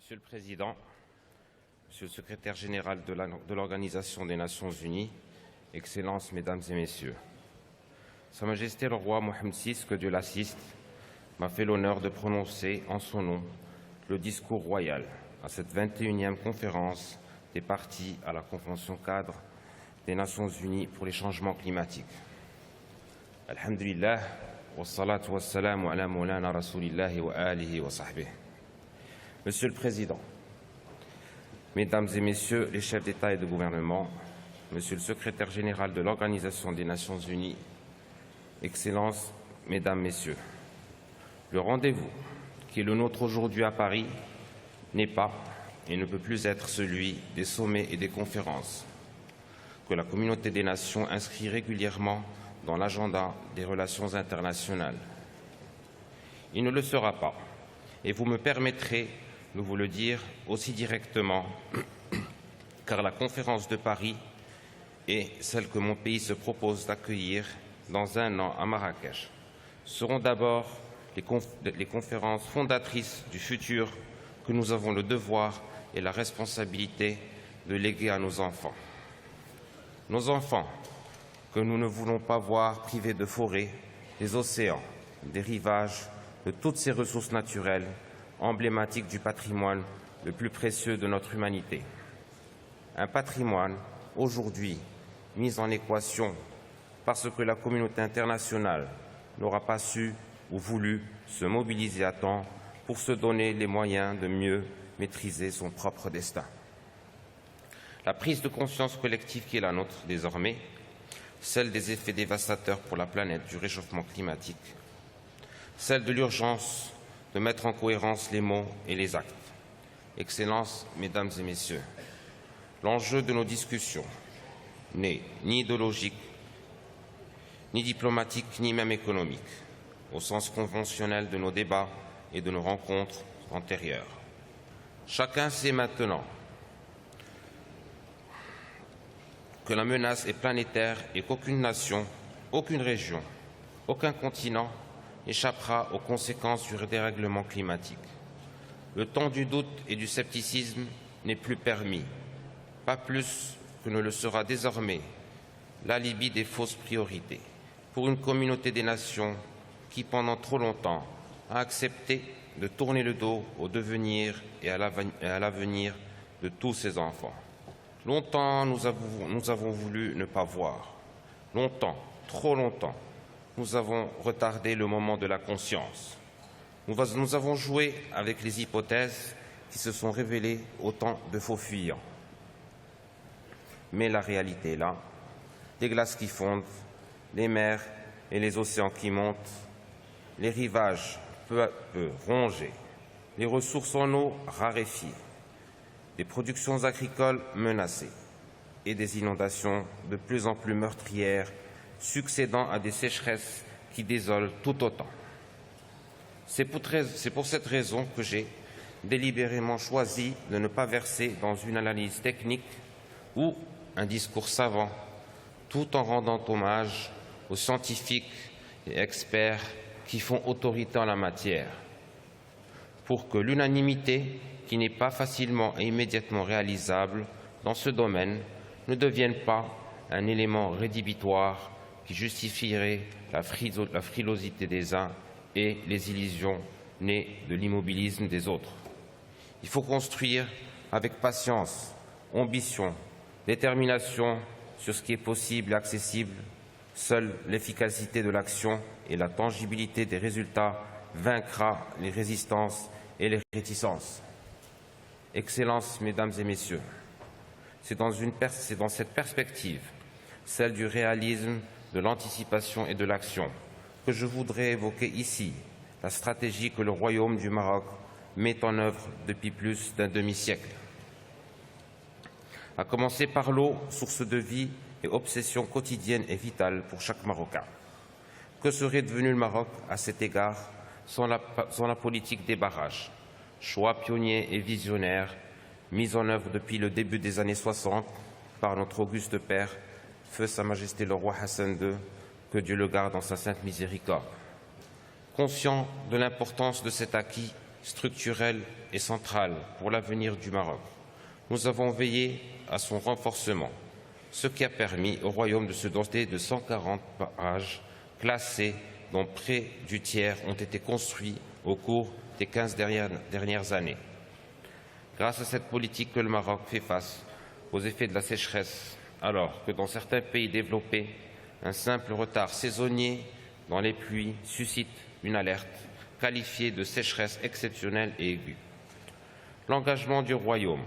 Monsieur le Président, Monsieur le Secrétaire général de l'Organisation des Nations Unies, Excellences, Mesdames et Messieurs, Sa Majesté le Roi Mohammed VI, que Dieu l'assiste, m'a fait l'honneur de prononcer en son nom le discours royal à cette 21e conférence des parties à la Convention cadre des Nations Unies pour les changements climatiques. Alhamdulillah, wa salatu wa salamu ala maulana rasulillahi wa alihi wa sahbihi. Monsieur le Président, Mesdames et Messieurs les chefs d'État et de gouvernement, Monsieur le Secrétaire général de l'Organisation des Nations Unies, Excellences, Mesdames, Messieurs, le rendez-vous qui est le nôtre aujourd'hui à Paris n'est pas et ne peut plus être celui des sommets et des conférences que la communauté des nations inscrit régulièrement dans l'agenda des relations internationales. Il ne le sera pas, et vous me permettrez de vous le dire aussi directement, car la conférence de Paris et celle que mon pays se propose d'accueillir dans un an à Marrakech seront d'abord les conférences fondatrices du futur que nous avons le devoir et la responsabilité de léguer à nos enfants. Nos enfants que nous ne voulons pas voir privés de forêts, des océans, des rivages, de toutes ces ressources naturelles emblématiques du patrimoine le plus précieux de notre humanité. Un patrimoine aujourd'hui mis en équation parce que la communauté internationale n'aura pas su ou voulu se mobiliser à temps pour se donner les moyens de mieux maîtriser son propre destin. La prise de conscience collective qui est la nôtre désormais, celle des effets dévastateurs pour la planète du réchauffement climatique, celle de l'urgence de mettre en cohérence les mots et les actes. Excellences, Mesdames et Messieurs, l'enjeu de nos discussions n'est ni idéologique, ni diplomatique, ni même économique, au sens conventionnel de nos débats et de nos rencontres antérieures. Chacun sait maintenant que la menace est planétaire et qu'aucune nation, aucune région, aucun continent échappera aux conséquences du dérèglement climatique. Le temps du doute et du scepticisme n'est plus permis, pas plus que ne le sera désormais l'alibi des fausses priorités pour une communauté des nations qui, pendant trop longtemps, a accepté de tourner le dos au devenir et à l'avenir de tous ses enfants. Longtemps, nous avons voulu ne pas voir. Longtemps, trop longtemps, nous avons retardé le moment de la conscience. Nous avons joué avec les hypothèses qui se sont révélées autant de faux fuyants. Mais la réalité est là. Les glaces qui fondent, les mers et les océans qui montent, les rivages peu à peu rongés, les ressources en eau raréfiées, des productions agricoles menacées et des inondations de plus en plus meurtrières succédant à des sécheresses qui désolent tout autant. C'est pour cette raison que j'ai délibérément choisi de ne pas verser dans une analyse technique ou un discours savant, tout en rendant hommage aux scientifiques et experts qui font autorité en la matière, pour que l'unanimité, qui n'est pas facilement et immédiatement réalisable dans ce domaine, ne devienne pas un élément rédhibitoire qui justifierait la frilosité des uns et les illusions nées de l'immobilisme des autres. Il faut construire avec patience, ambition, détermination sur ce qui est possible et accessible. Seule l'efficacité de l'action et la tangibilité des résultats vaincra les résistances et les réticences. Excellences, Mesdames et Messieurs, c'est dans cette perspective, celle du réalisme, de l'anticipation et de l'action, que je voudrais évoquer ici la stratégie que le Royaume du Maroc met en œuvre depuis plus d'un demi-siècle. À commencer par l'eau, source de vie et obsession quotidienne et vitale pour chaque Marocain. Que serait devenu le Maroc à cet égard sans la politique des barrages, choix pionnier et visionnaire, mis en œuvre depuis le début des années 60 par notre auguste père, feu Sa Majesté le Roi Hassan II, que Dieu le garde en sa sainte miséricorde. Conscient de l'importance de cet acquis structurel et central pour l'avenir du Maroc. Nous avons veillé à son renforcement, ce qui a permis au Royaume de se doter de 140 barrages classés dont près du tiers ont été construits au cours des 15 dernières années. Grâce à cette politique que le Maroc fait face aux effets de la sécheresse, alors que dans certains pays développés, un simple retard saisonnier dans les pluies suscite une alerte qualifiée de sécheresse exceptionnelle et aiguë. L'engagement du Royaume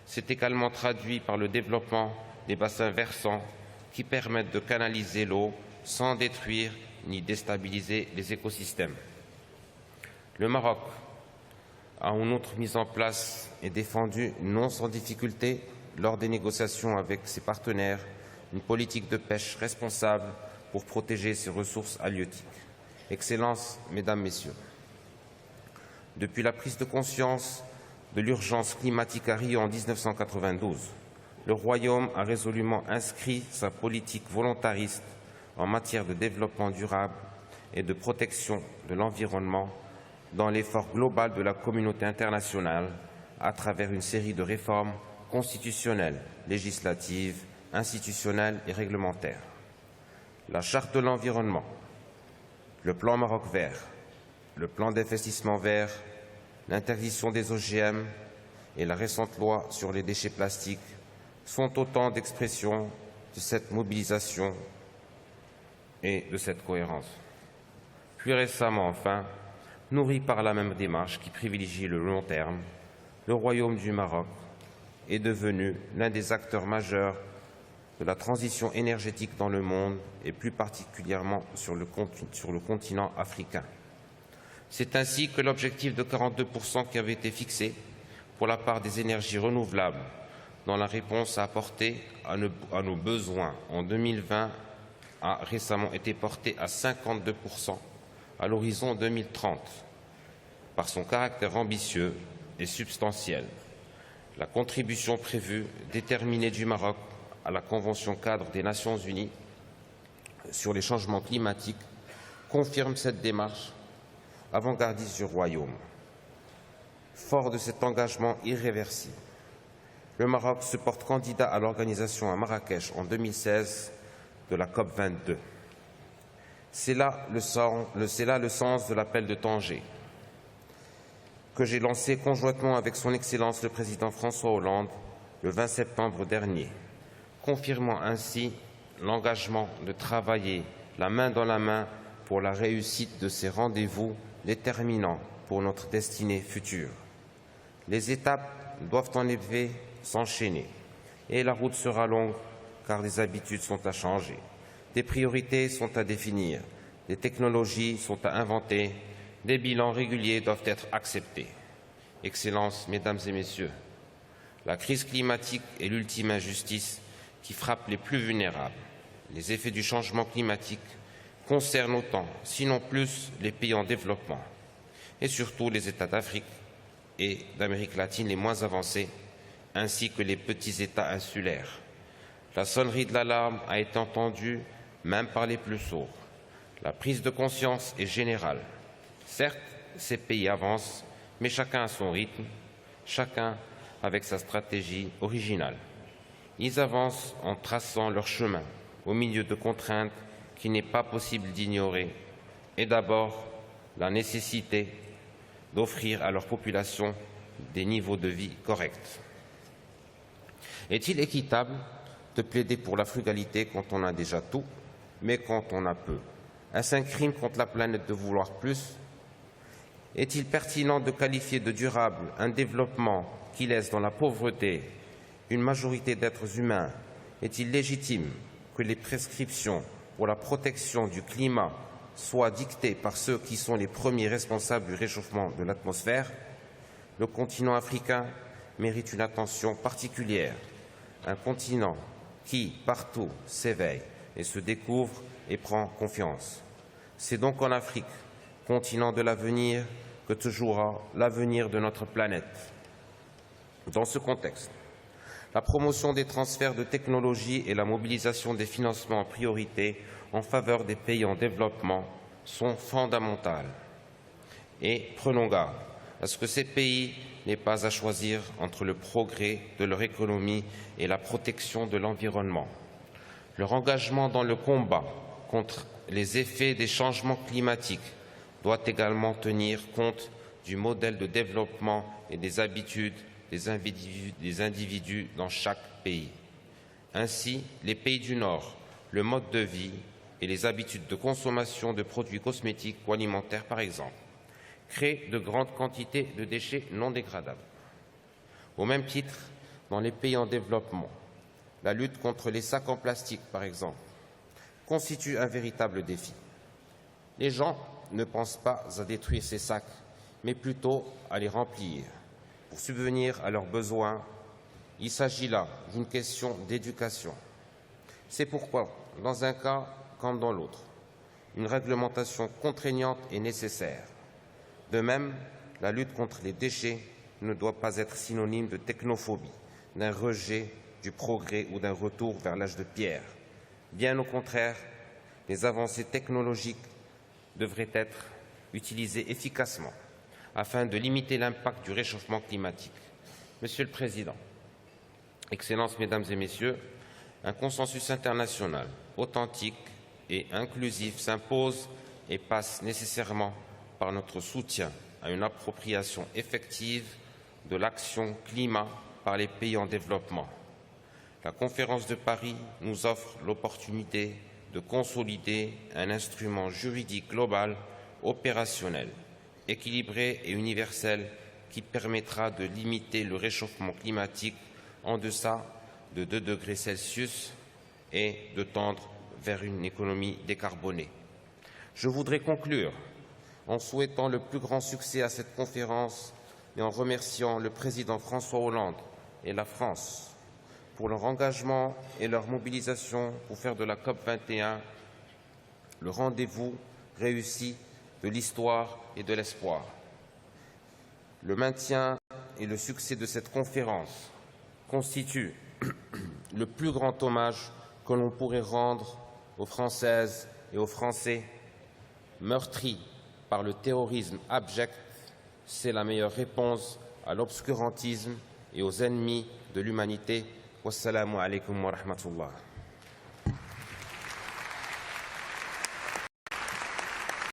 s'est également traduit par le développement des bassins versants qui permettent de canaliser l'eau sans détruire ni déstabiliser les écosystèmes. Le Maroc a en outre mis en place et défendu, non sans difficulté, lors des négociations avec ses partenaires, une politique de pêche responsable pour protéger ses ressources halieutiques. Excellences, Mesdames, Messieurs, depuis la prise de conscience de l'urgence climatique à Rio en 1992, le Royaume a résolument inscrit sa politique volontariste en matière de développement durable et de protection de l'environnement dans l'effort global de la communauté internationale à travers une série de réformes constitutionnelles, législatives, institutionnelles et réglementaires. La Charte de l'environnement, le plan Maroc vert, le plan d'investissement vert, l'interdiction des OGM et la récente loi sur les déchets plastiques sont autant d'expressions de cette mobilisation et de cette cohérence. Plus récemment, enfin, nourri par la même démarche qui privilégie le long terme, le Royaume du Maroc est devenu l'un des acteurs majeurs de la transition énergétique dans le monde et plus particulièrement sur le continent africain. C'est ainsi que l'objectif de 42% qui avait été fixé pour la part des énergies renouvelables dans la réponse à apporter à nos besoins en 2020 a récemment été porté à 52% à l'horizon 2030. Par son caractère ambitieux et substantiel, la contribution prévue déterminée du Maroc à la Convention cadre des Nations unies sur les changements climatiques confirme cette démarche avant-gardiste du Royaume. Fort de cet engagement irréversible, le Maroc se porte candidat à l'organisation à Marrakech en 2016 de la COP22. C'est là le sens de l'appel de Tanger que j'ai lancé conjointement avec son Excellence le Président François Hollande le 20 septembre dernier, confirmant ainsi l'engagement de travailler la main dans la main pour la réussite de ces rendez-vous déterminants pour notre destinée future. Les étapes doivent en effet s'enchaîner et la route sera longue car des habitudes sont à changer, des priorités sont à définir, des technologies sont à inventer, des bilans réguliers doivent être acceptés. Excellences, Mesdames et Messieurs, la crise climatique est l'ultime injustice qui frappe les plus vulnérables. Les effets du changement climatique concernent autant, sinon plus, les pays en développement et surtout les États d'Afrique et d'Amérique latine les moins avancés, ainsi que les petits États insulaires. La sonnerie de l'alarme a été entendue même par les plus sourds. La prise de conscience est générale. Certes, ces pays avancent, mais chacun à son rythme, chacun avec sa stratégie originale. Ils avancent en traçant leur chemin au milieu de contraintes qu'il n'est pas possible d'ignorer, et d'abord la nécessité d'offrir à leur population des niveaux de vie corrects. Est-il équitable de plaider pour la frugalité quand on a déjà tout, mais quand on a peu? Est-ce un crime contre la planète de vouloir plus? Est-il pertinent de qualifier de durable un développement qui laisse dans la pauvreté une majorité d'êtres humains? Est-il légitime que les prescriptions pour la protection du climat soient dictées par ceux qui sont les premiers responsables du réchauffement de l'atmosphère? Le continent africain mérite une attention particulière, un continent qui, partout, s'éveille et se découvre et prend confiance. C'est donc en Afrique, continent de l'avenir, que se jouera l'avenir de notre planète. Dans ce contexte, la promotion des transferts de technologies et la mobilisation des financements en priorité en faveur des pays en développement sont fondamentales. Et prenons garde à ce que ces pays n'aient pas à choisir entre le progrès de leur économie et la protection de l'environnement. Leur engagement dans le combat contre les effets des changements climatiques doit également tenir compte du modèle de développement et des habitudes des individus dans chaque pays. Ainsi, les pays du Nord, le mode de vie et les habitudes de consommation de produits cosmétiques ou alimentaires, par exemple, créent de grandes quantités de déchets non dégradables. Au même titre, dans les pays en développement, la lutte contre les sacs en plastique, par exemple, constitue un véritable défi. Les gens ne pensent pas à détruire ces sacs, mais plutôt à les remplir pour subvenir à leurs besoins. Il s'agit là d'une question d'éducation. C'est pourquoi, dans un cas comme dans l'autre, une réglementation contraignante est nécessaire. De même, la lutte contre les déchets ne doit pas être synonyme de technophobie, d'un rejet du progrès ou d'un retour vers l'âge de pierre. Bien au contraire, les avancées technologiques devraient être utilisées efficacement afin de limiter l'impact du réchauffement climatique. Monsieur le Président, Excellences, Mesdames et Messieurs, un consensus international authentique et inclusif s'impose et passe nécessairement par notre soutien à une appropriation effective de l'action climat par les pays en développement. La conférence de Paris nous offre l'opportunité de consolider un instrument juridique global, opérationnel, équilibré et universel qui permettra de limiter le réchauffement climatique en deçà de 2 degrés Celsius et de tendre vers une économie décarbonée. Je voudrais conclure en souhaitant le plus grand succès à cette conférence et en remerciant le président François Hollande et la France pour leur engagement et leur mobilisation pour faire de la COP21 le rendez-vous réussi de l'histoire et de l'espoir. Le maintien et le succès de cette conférence constituent le plus grand hommage que l'on pourrait rendre aux Françaises et aux Français meurtris par le terrorisme abject. C'est la meilleure réponse à l'obscurantisme et aux ennemis de l'humanité. Wassalamu alaikum wa rahmatullah.